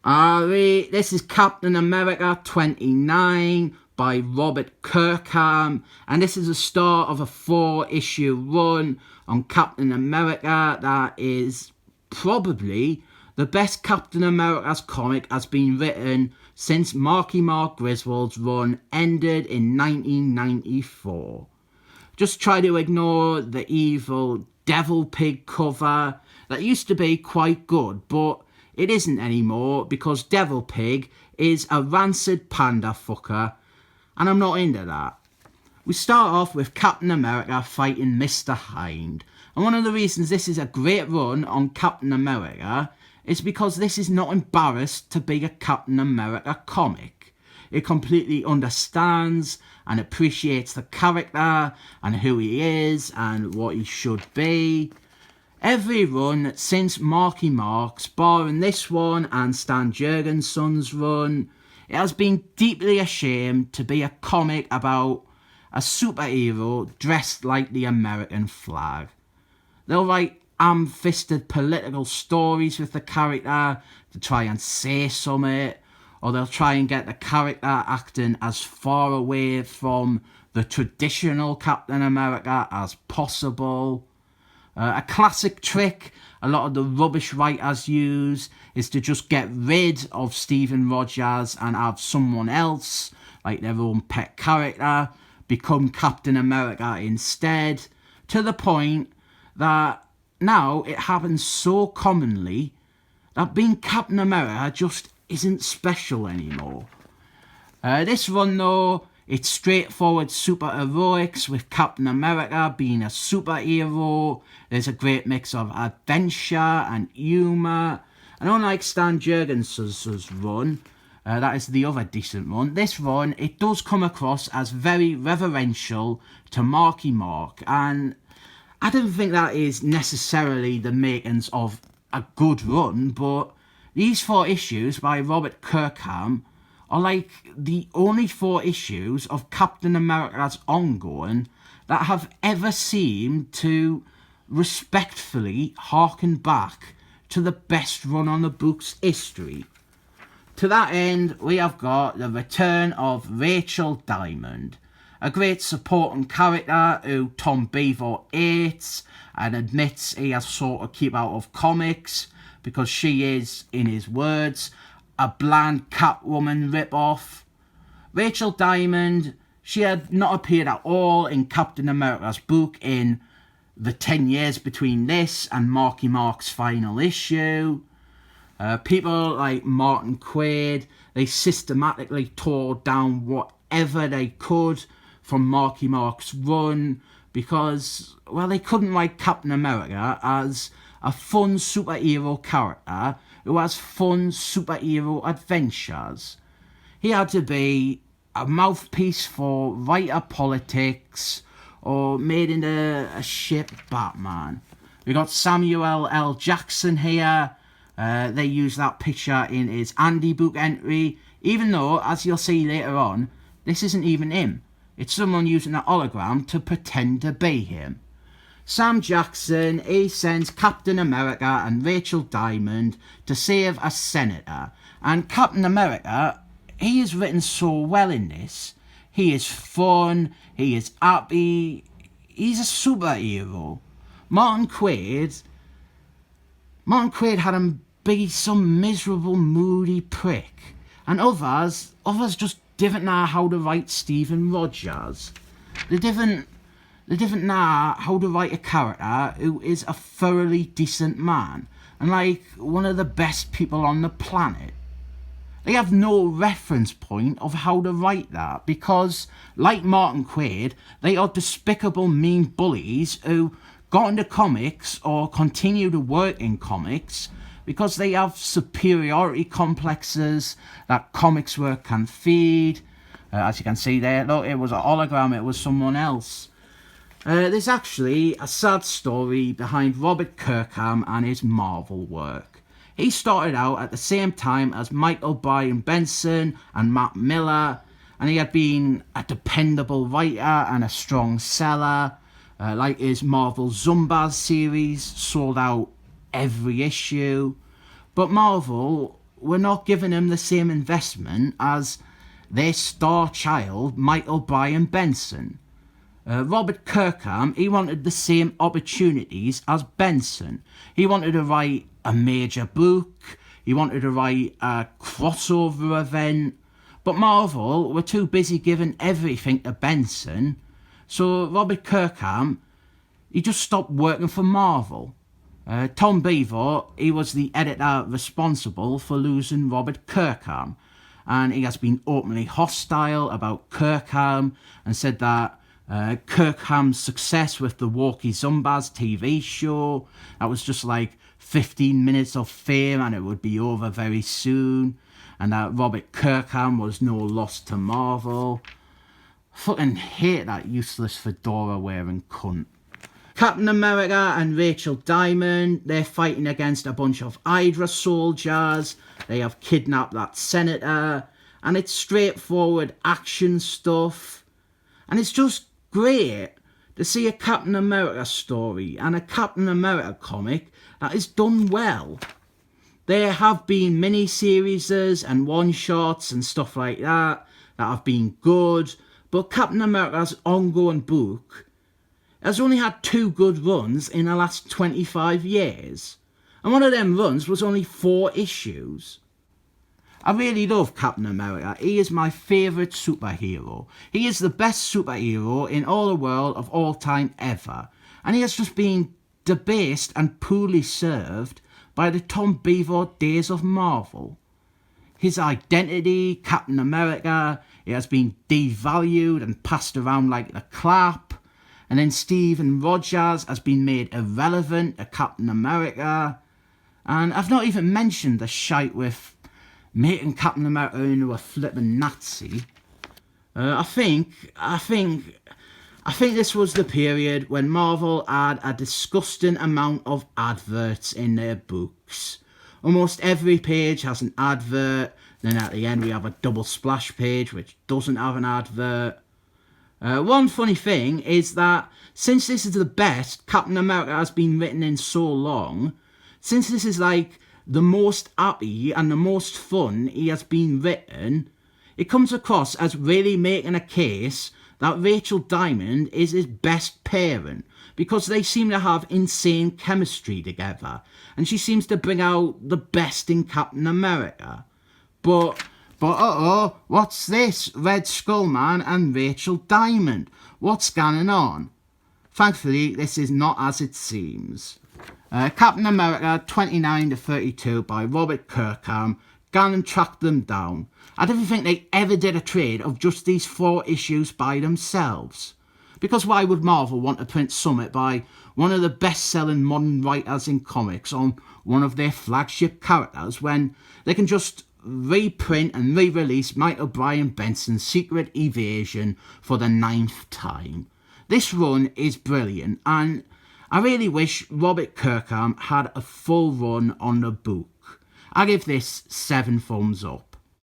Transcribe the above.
Alright, this is Captain America 29 by Robert Kirkman, and this is the start of a 4-issue run on Captain America that is probably the best Captain America's comic has been written since Marky Mark Griswold's run ended in 1994. Just try to ignore the evil devil pig cover that used to be quite good, but it isn't anymore because Devil Pig is a rancid panda fucker, and I'm not into that. We start off with Captain America fighting Mr. Hind, and one of the reasons this is a great run on Captain America is because this is not embarrassed to be a Captain America comic. It completely understands and appreciates the character and who he is and what he should be. Every run since Marky Mark's, barring this one and Stan Jurgenson's run, it has been deeply ashamed to be a comic about a superhero dressed like the American flag. They'll write ham-fisted political stories with the character to try and say something, or they'll try and get the character acting as far away from the traditional Captain America as possible. A classic trick a lot of the rubbish writers use is to just get rid of Stephen Rogers and have someone else, like their own pet character, become Captain America instead, to the point that now it happens so commonly that being Captain America just isn't special anymore. This run though, it's straightforward superheroics with Captain America being a superhero. There's a great mix of adventure and humour. And unlike Stan Jurgenson's run, that is the other decent run, this run, it does come across as very reverential to Marky Mark. And I don't think that is necessarily the makings of a good run, but these 4 issues by Robert Kirkman are like the only 4 issues of Captain America's ongoing that have ever seemed to respectfully harken back to the best run on the book's history. To that end, we have got the return of Rachel Diamond, a great supporting character who Tom Beaver hates and admits he has sought to keep out of comics because she is, in his words, a bland Catwoman rip-off. Rachel Diamond, she had not appeared at all in Captain America's book in the 10 years between this and Marky Mark's final issue. People like Martin Quaid, they systematically tore down whatever they could from Marky Mark's run because, well, they couldn't write Captain America as a fun superhero character who has fun superhero adventures. He had to be a mouthpiece for writer politics or made into a shit Batman. We got Samuel L. Jackson here. They use that picture in his Andy book entry, even though, as you'll see later on, this isn't even him. It's someone using a hologram to pretend to be him. Sam Jackson, he sends Captain America and Rachel Diamond to save a senator. And Captain America, he is written so well in this. He is fun, he is happy, he's a superhero. Martin Quaid had him be some miserable, moody prick. And others just didn't know how to write Stephen Rogers. They didn't know how to write a character who is a thoroughly decent man and like one of the best people on the planet. They have no reference point of how to write that because, like Martin Quaid, they are despicable, mean bullies who got into comics or continue to work in comics because they have superiority complexes that comics work can feed. As you can see there, look, it was a hologram, it was someone else. There's actually a sad story behind Robert Kirkman and his Marvel work. He started out at the same time as Michael Bryan Benson and Matt Miller, and he had been a dependable writer and a strong seller. Like his Marvel Zumbaz series, sold out every issue. But Marvel, we're not giving him the same investment as their star child, Michael Brian Benson. Robert Kirkman, he wanted the same opportunities as Benson. He wanted to write a major book, he wanted to write a crossover event, but Marvel were too busy giving everything to Benson, so Robert Kirkman, he just stopped working for Marvel. Tom Beaver, he was the editor responsible for losing Robert Kirkman, and he has been openly hostile about Kirkman and said that Kirkman's success with the Walkie Zombies TV show, that was just like 15 minutes of fame and it would be over very soon, and that Robert Kirkman was no loss to Marvel. Fucking hate that useless fedora wearing cunt. Captain America and Rachel Diamond, they're fighting against a bunch of Hydra soldiers. They have kidnapped that senator, and it's straightforward action stuff. And it's just great to see a Captain America story and a Captain America comic that is done well. There have been mini-series and one-shots and stuff like that have been good, but Captain America's ongoing book has only had 2 good runs in the last 25 years. And one of them runs was only 4 issues. I really love Captain America. He is my favourite superhero. He is the best superhero in all the world of all time ever. And he has just been debased and poorly served by the Tom Beaver days of Marvel. His identity, Captain America, it has been devalued and passed around like the clap. And then Steven Rogers has been made irrelevant to Captain America. And I've not even mentioned the shite with making Captain America into a flippin' Nazi. I think this was the period when Marvel had a disgusting amount of adverts in their books. Almost every page has an advert, then at the end we have a double splash page which doesn't have an advert. One funny thing is that since this is the best Captain America has been written in so long, since this is like the most happy and the most fun he has been written, it comes across as really making a case that Rachel Diamond is his best parent, because they seem to have insane chemistry together, and she seems to bring out the best in Captain America. But what's this? Red Skull Man and Rachel Diamond. What's going on? Thankfully, this is not as it seems. Captain America 29-32 by Robert Kirkman. Gone and tracked them down. I don't think they ever did a trade of just these 4 issues by themselves. Because why would Marvel want to print Summit by one of the best-selling modern writers in comics on one of their flagship characters when they can just reprint and re-release Michael Brian Benson's Secret Evasion for the 9th time? This run is brilliant, and I really wish Robert Kirkman had a full run on the book. I give this 7 thumbs up.